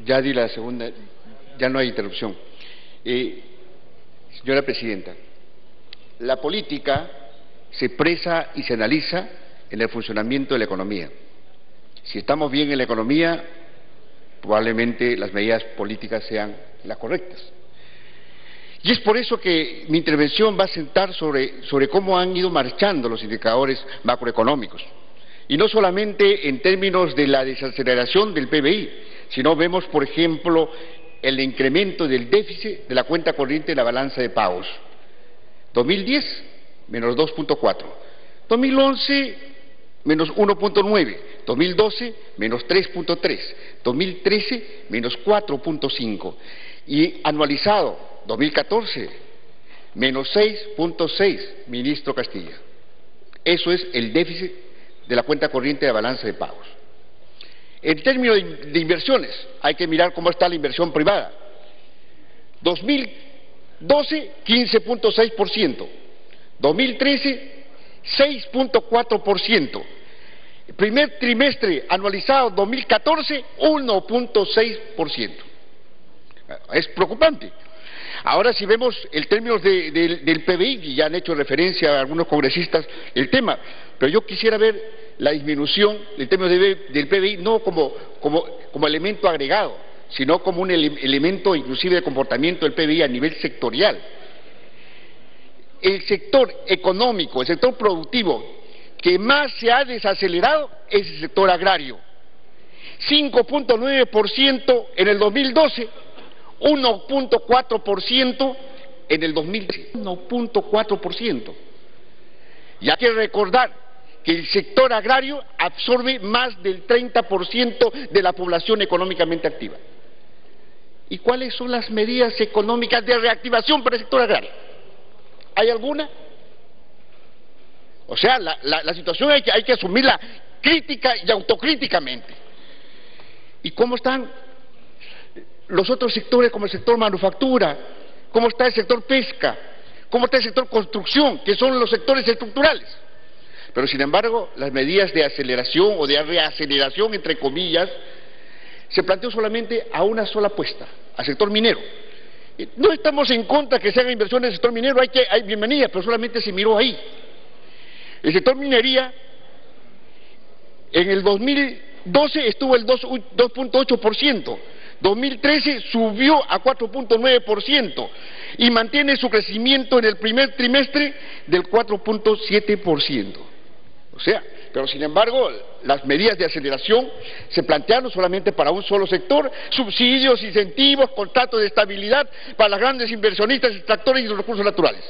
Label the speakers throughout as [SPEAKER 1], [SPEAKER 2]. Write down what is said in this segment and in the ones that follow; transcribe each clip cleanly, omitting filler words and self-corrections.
[SPEAKER 1] Ya di la segunda, ya no hay interrupción. Señora Presidenta, la política se expresa y se analiza en el funcionamiento de la economía. Si estamos bien en la economía, probablemente las medidas políticas sean las correctas. Y es por eso que mi intervención va a sentar sobre cómo han ido marchando los indicadores macroeconómicos. Y no solamente en términos de la desaceleración del PBI, sino vemos, por ejemplo, el incremento del déficit de la cuenta corriente de la balanza de pagos. 2010, menos 2.4. 2011, menos 1.9. 2012, menos 3.3. 2013, menos 4.5. Y anualizado, 2014, menos 6.6, ministro Castilla. Eso es el déficit de la cuenta corriente de la balanza de pagos. En términos de inversiones, hay que mirar cómo está la inversión privada. 2012, 15.6%. 2013, 6.4%. El primer trimestre anualizado 2014, 1.6%. Es preocupante. Ahora, si vemos el término del PBI, y ya han hecho referencia a algunos congresistas el tema, pero yo quisiera ver la disminución del término del PBI no como elemento agregado, sino como un elemento inclusive de comportamiento del PBI a nivel sectorial. El sector económico, el sector productivo que más se ha desacelerado es el sector agrario. 5.9% en el 2012, 1.4% en el 2013, 1.4%. Y hay que recordar que el sector agrario absorbe más del 30% de la población económicamente activa. ¿Y cuáles son las medidas económicas de reactivación para el sector agrario? ¿Hay alguna? O sea, la situación hay que asumirla crítica y autocríticamente. ¿Y cómo están los otros sectores, como el sector manufactura? ¿Cómo está el sector pesca? ¿Cómo está el sector construcción, que son los sectores estructurales? Pero, sin embargo, las medidas de aceleración o de reaceleración, entre comillas, se planteó solamente a una sola apuesta, al sector minero. No estamos en contra que se hagan inversiones en el sector minero, hay bienvenida, pero solamente se miró ahí. El sector minería, en el 2012 estuvo el 2.8%, 2013 subió a 4.9% y mantiene su crecimiento en el primer trimestre del 4.7%. O sea, pero sin embargo, las medidas de aceleración se plantearon solamente para un solo sector: subsidios, incentivos, contratos de estabilidad para los grandes inversionistas, extractores y los recursos naturales.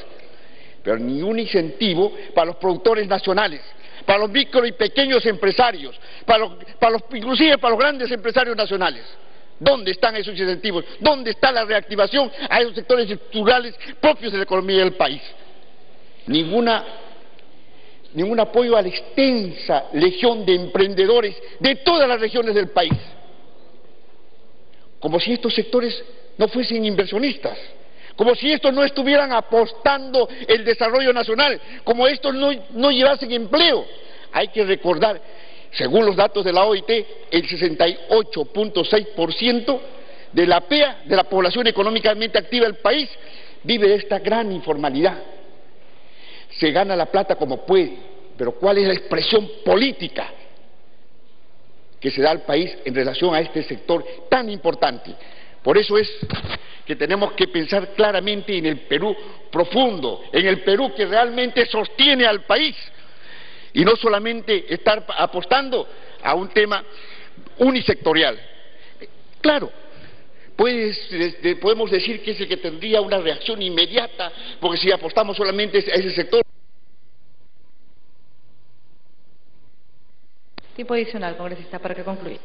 [SPEAKER 1] Pero ni un incentivo para los productores nacionales, para los micro y pequeños empresarios, inclusive para los grandes empresarios nacionales. ¿Dónde están esos incentivos? ¿Dónde está la reactivación a esos sectores estructurales propios de la economía del país? Ningún apoyo a la extensa legión de emprendedores de todas las regiones del país. Como si estos sectores no fuesen inversionistas, como si estos no estuvieran apostando el desarrollo nacional, como estos no llevasen empleo. Hay que recordar, según los datos de la OIT, el 68.6% de la PEA, de la población económicamente activa del país, vive de esta gran informalidad. Se gana la plata como puede, pero ¿cuál es la expresión política que se da al país en relación a este sector tan importante? Por eso es que tenemos que pensar claramente en el Perú profundo, en el Perú que realmente sostiene al país, y no solamente estar apostando a un tema unisectorial. Claro, podemos decir que es el que tendría una reacción inmediata, porque si apostamos solamente a ese sector.
[SPEAKER 2] Tiempo adicional, congresista, para que concluya.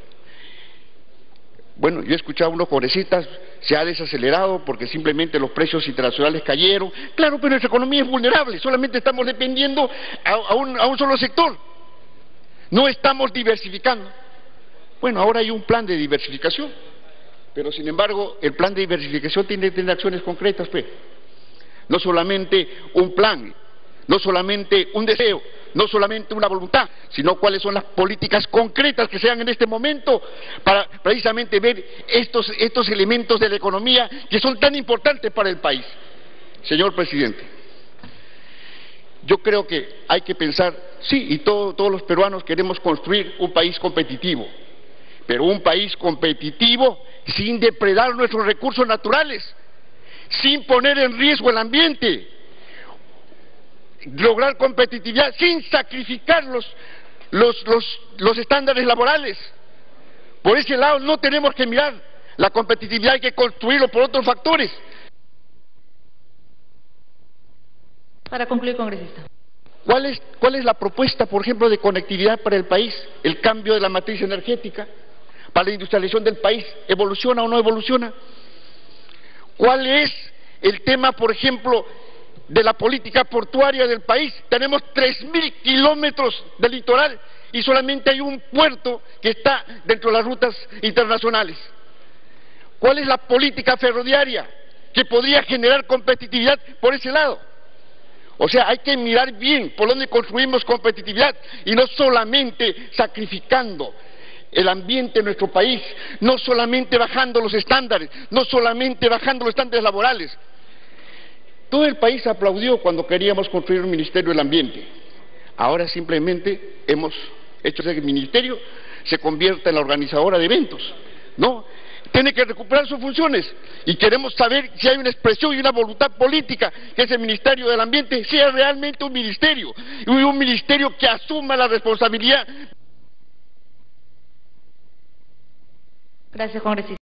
[SPEAKER 1] Bueno, yo he escuchado a unos congresistas, se ha desacelerado porque simplemente los precios internacionales cayeron. Claro, pero nuestra economía es vulnerable, solamente estamos dependiendo a un solo sector. No estamos diversificando. Bueno, ahora hay un plan de diversificación, pero sin embargo el plan de diversificación tiene que tener acciones concretas, pues. No solamente un plan, no solamente un deseo, no solamente una voluntad, sino cuáles son las políticas concretas que se dan en este momento para precisamente ver estos elementos de la economía que son tan importantes para el país. Señor presidente, yo creo que hay que pensar, sí, y todos los peruanos queremos construir un país competitivo, pero un país competitivo sin depredar nuestros recursos naturales, sin poner en riesgo el ambiente, lograr competitividad sin sacrificar los estándares laborales. Por ese lado no tenemos que mirar la competitividad, hay que construirlo por otros factores.
[SPEAKER 2] Para concluir, congresista.
[SPEAKER 1] ¿Cuál es la propuesta, por ejemplo, de conectividad para el país? El cambio de la matriz energética, para la industrialización del país, ¿evoluciona o no evoluciona? ¿Cuál es el tema, por ejemplo, de la política portuaria del país? Tenemos 3.000 kilómetros de litoral y solamente hay un puerto que está dentro de las rutas internacionales. ¿Cuál es la política ferroviaria que podría generar competitividad por ese lado? O sea, hay que mirar bien por dónde construimos competitividad y no solamente sacrificando el ambiente en nuestro país, no solamente bajando los estándares, no solamente bajando los estándares laborales. Todo el país aplaudió cuando queríamos construir un Ministerio del Ambiente. Ahora simplemente hemos hecho que el Ministerio se convierta en la organizadora de eventos. No, tiene que recuperar sus funciones y queremos saber si hay una expresión y una voluntad política que ese Ministerio del Ambiente sea realmente un ministerio y un ministerio que asuma la responsabilidad.
[SPEAKER 2] Gracias, congresista.